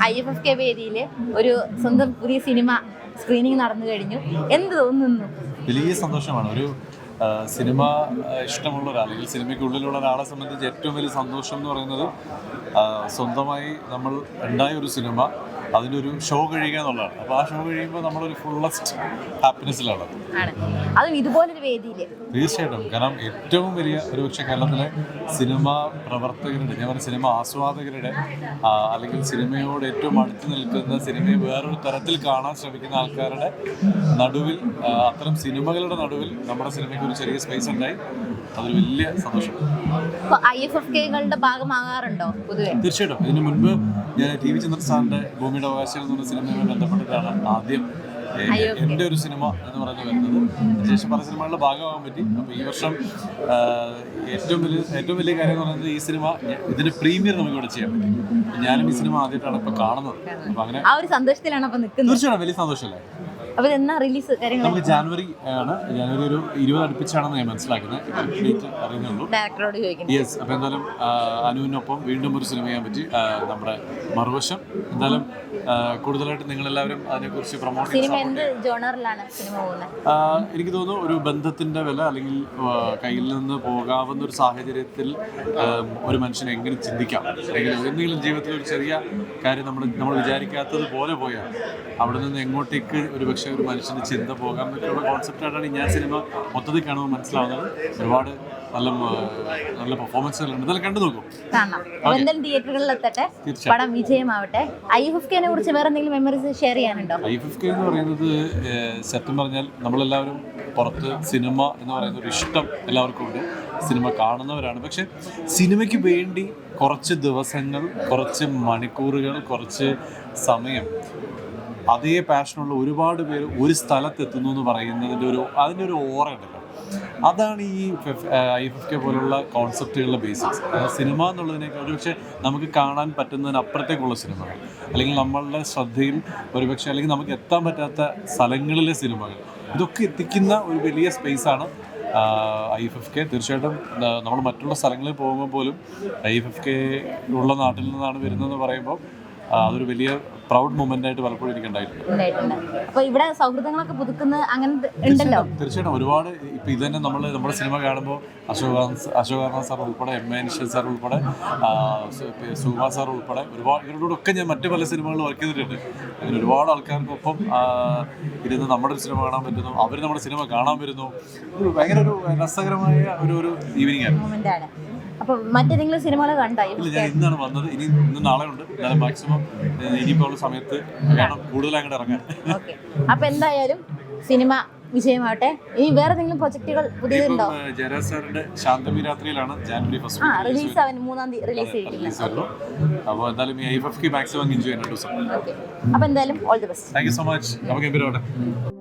IFFK വേദിയിൽ ഒരു സ്വന്തം പുതിയ സിനിമ സ്ക്രീനിങ് നടന്നു കഴിഞ്ഞു. എന്ത് തോന്നുന്നു? വലിയ സന്തോഷമാണ്. ഒരു സിനിമ ഇഷ്ടമുള്ള ഒരാൾ അല്ലെങ്കിൽ സിനിമയ്ക്കുള്ളിലുള്ള ഒരാളെ സംബന്ധിച്ച് ഏറ്റവും വലിയ സന്തോഷം എന്ന് പറയുന്നത് സ്വന്തമായി നമ്മൾ ഉണ്ടായ ഒരു സിനിമ അതിൻ്റെ ഒരു ഷോ കഴിയുക എന്നുള്ളതാണ്. അപ്പോൾ ആ ഷോ കഴിയുമ്പോൾ നമ്മളൊരു ഫുള്ളസ്റ്റ് ഹാപ്പിനെസ്സിലാണ്. അതും ഇതുപോലൊരു വേദിയിൽ തീർച്ചയായിട്ടും. കാരണം ഏറ്റവും വലിയ ഒരുപക്ഷെ കേരളത്തിലെ സിനിമാ പ്രവർത്തകരുടെ, ഞാൻ പറഞ്ഞ സിനിമ ആസ്വാദകരുടെ അല്ലെങ്കിൽ സിനിമയോട് ഏറ്റവും അടുത്ത് നിൽക്കുന്ന, സിനിമയെ വേറൊരു തരത്തിൽ കാണാൻ ശ്രമിക്കുന്ന ആൾക്കാരുടെ നടുവിൽ, അത്തരം സിനിമകളുടെ നടുവിൽ നമ്മുടെ സിനിമയ്ക്ക് ഒരു ചെറിയ സ്പേസ് ഉണ്ടായി. അതൊരു വലിയ സന്തോഷം. IFFKകളുടെ ഭാഗമാകാറുണ്ടോ പൊതുവെ? തീർച്ചയായിട്ടും. ഇതിനു മുൻപ് ഞാൻ TV ചന്ദ്രൻ സാറിൻ്റെ ഭൂമിയുടെ അവകാശികൾ എന്ന് പറഞ്ഞ സിനിമയുമായി ബന്ധപ്പെട്ടിട്ടാണ് ആദ്യം എൻ്റെ ഒരു സിനിമ എന്ന് പറയുന്നത് വരുന്നത്. അതിനുശേഷം പല സിനിമകളുടെ ഭാഗമാകാൻ പറ്റി. അപ്പോൾ ഈ വർഷം ഏറ്റവും വലിയ കാര്യം എന്ന് പറയുന്നത് ഈ സിനിമ, ഇതിൻ്റെ പ്രീമിയർ നമുക്ക് ഇവിടെ ചെയ്യാൻ പറ്റി. ഞാനും ഈ സിനിമ ആദ്യമായിട്ടാണ് ഇപ്പോൾ കാണുന്നത്. അപ്പോൾ അങ്ങനെ ആ ഒരു സന്തോഷത്തിലാണ് അപ്പോൾ നിൽക്കുന്നത്. തീർച്ചയായിട്ടും വലിയ സന്തോഷമല്ലേ. അപ്പോൾ എന്നാ റിലീസ് കാര്യങ്ങൾ? നമുക്ക് ജാനുവരി ആണ്. ജാനുവരി ഒരു 20 അടുപ്പിച്ചാണെന്ന് ഞാൻ മനസ്സിലാക്കുന്നത്. ഡേറ്റ് അറിയുന്നുള്ളൂ. ഡയറക്ടറോട് ചോദിക്കുന്നു. യെസ്. അപ്പോൾ എന്തായാലും അനുവിനൊപ്പം വീണ്ടും ഒരു സിനിമ ചെയ്യാൻ പറ്റി, നമ്മുടെ മറുവശം. എന്തായാലും കൂടുതലായിട്ട് നിങ്ങളെല്ലാവരും അതിനെക്കുറിച്ച് പ്രൊമോട്ട് സിനിമ എന്ത് ജോണറിലാണ് സിനിമ പോകുന്നത്? എനിക്ക് തോന്നുന്നു ഒരു ബന്ധത്തിൻ്റെ വില, അല്ലെങ്കിൽ കയ്യിൽ നിന്ന് പോകാവുന്ന ഒരു സാഹചര്യത്തിൽ ഒരു മനുഷ്യൻ എങ്ങനെ ചിന്തിക്കാം, അല്ലെങ്കിൽ എന്തെങ്കിലും ജീവിതത്തിൽ ഒരു ചെറിയ കാര്യം നമ്മൾ വിചാരിക്കാത്തത് പോലെ പോയാൽ അവിടെ നിന്ന് എങ്ങോട്ടേക്ക് ഒരു പക്ഷേ ഒരു മനുഷ്യൻ്റെ ചിന്ത പോകാം എന്നൊക്കെയുള്ള കോൺസെപ്റ്റായിട്ടാണ് ഞാൻ സിനിമ മൊത്തത്തിൽ കാണുമ്പോൾ മനസ്സിലാവുന്നത്. ഒരുപാട് നല്ല പെർഫോമൻസുകളുണ്ട്. ഇതെല്ലാം കണ്ടു നോക്കും. എന്തായാലും തിയേറ്ററുകളിൽ എത്തട്ടെ, പടം വിജയമാവട്ടെ. IFFKനെ കുറിച്ച് വേറെ എന്തെങ്കിലും മെമ്മറീസ് ഷെയർ ചെയ്യാനുണ്ടോ? IFFK എന്ന് പറയുന്നത് സത്യം പറഞ്ഞാൽ നമ്മളെല്ലാവരും പുറത്ത് സിനിമ എന്ന് പറയുന്ന ഒരു ഇഷ്ടം എല്ലാവർക്കും ഉണ്ട്. സിനിമ കാണുന്നവരാണ്. പക്ഷെ സിനിമയ്ക്ക് വേണ്ടി കുറച്ച് ദിവസങ്ങൾ, കുറച്ച് മണിക്കൂറുകൾ, കുറച്ച് സമയം അതേ പാഷനുള്ള ഒരുപാട് പേര് ഒരു സ്ഥലത്തെത്തുന്നു എന്ന് പറയുന്നതിൻ്റെ അതിൻ്റെ ഒരു ഓറ ഉണ്ടല്ലോ. അതാണ് ഈ IFFK പോലുള്ള കോൺസെപ്റ്റുകളുടെ ബേസിക്സ്. സിനിമ എന്നുള്ളതിനേക്കാൾ ഒരുപക്ഷെ നമുക്ക് കാണാൻ പറ്റുന്നതിനപ്പുറത്തേക്കുള്ള സിനിമകൾ, അല്ലെങ്കിൽ നമ്മളുടെ ശ്രദ്ധയിൽ ഒരുപക്ഷെ, അല്ലെങ്കിൽ നമുക്ക് എത്താൻ പറ്റാത്ത സ്ഥലങ്ങളിലെ സിനിമകൾ, ഇതൊക്കെ എത്തിക്കുന്ന ഒരു വലിയ സ്പേസാണ് IFFK. തീർച്ചയായിട്ടും നമ്മൾ മറ്റുള്ള സ്ഥലങ്ങളിൽ പോകുമ്പോൾ പോലും IFFK ഉള്ള നാട്ടിൽ നിന്നാണ് വരുന്നതെന്ന് പറയുമ്പോൾ അതൊരു വലിയ പ്രൗഡ് മൊമെന്റ് ആയിട്ട് പലപ്പോഴും എനിക്ക് ഉണ്ടായിട്ടുണ്ട്. അപ്പോൾ ഇവിടെ സൗഹൃദങ്ങളൊക്കെ പുതുക്കുന്ന അങ്ങനെ ഉണ്ടല്ലോ. തീർച്ചയായിട്ടും ഒരുപാട്. ഇപ്പം ഇത് തന്നെ നമ്മുടെ സിനിമ കാണുമ്പോൾ അശോകാനന്ദ സാർ ഉൾപ്പെടെ, MA അനിശ്ചിത് സാർ ഉൾപ്പെടെ, സുകുമാർ സാർ ഉൾപ്പെടെ ഒരുപാട്, ഇവരോടൊക്കെ ഞാൻ മറ്റു പല സിനിമകളിൽ വർക്ക് ചെയ്തിട്ടുണ്ട്. അങ്ങനെ ഒരുപാട് ആൾക്കാർക്കൊപ്പം ഇരുന്ന് നമ്മുടെ ഒരു സിനിമ കാണാൻ പറ്റുന്നു, അവർ നമ്മുടെ സിനിമ കാണാൻ വരുന്നു. ഭയങ്കര ഒരു രസകരമായ ഒരു ഈവനിങ് ആണ്. അപ്പോൾ മറ്റേതെങ്കിലും സിനിമകൾ കണ്ടോ? ഇല്ല, ഞാൻ ഇന്നാണ് വന്നത്. ഇന്ന് നാളെ ഉണ്ട്. എന്നാലും മാക്സിമം ഇനിയിപ്പോൾ ഉള്ള സമയത്ത് വേണം കൂടുതൽ അങ്ങോട്ട് ഇറങ്ങാൻ. ഓക്കെ. അപ്പോൾ എന്തായാലും സിനിമ വിജയമാവട്ടെ. ഇനി വേറെ എന്തെങ്കിലും പ്രൊജക്റ്റുകൾ പുതിയതുണ്ടോ? ജയരാജ് സാറിന്റെ ശാന്തമി രാത്രിയിലാണ് ജാനുവരി 1 റിലീസ് 3-ാം തീയതി റിലീസ് ചെയ്തിട്ടില്ല. അപ്പോൾ എന്തായാലും ഈ IFFK മാക്സിമം എൻജോയ് ചെയ്യുന്നുണ്ട്. ഓക്കെ. അപ്പോൾ എന്തായാലും all the best. Thank you so much. നമുക്ക് ഗംഭീരമാവട്ടെ.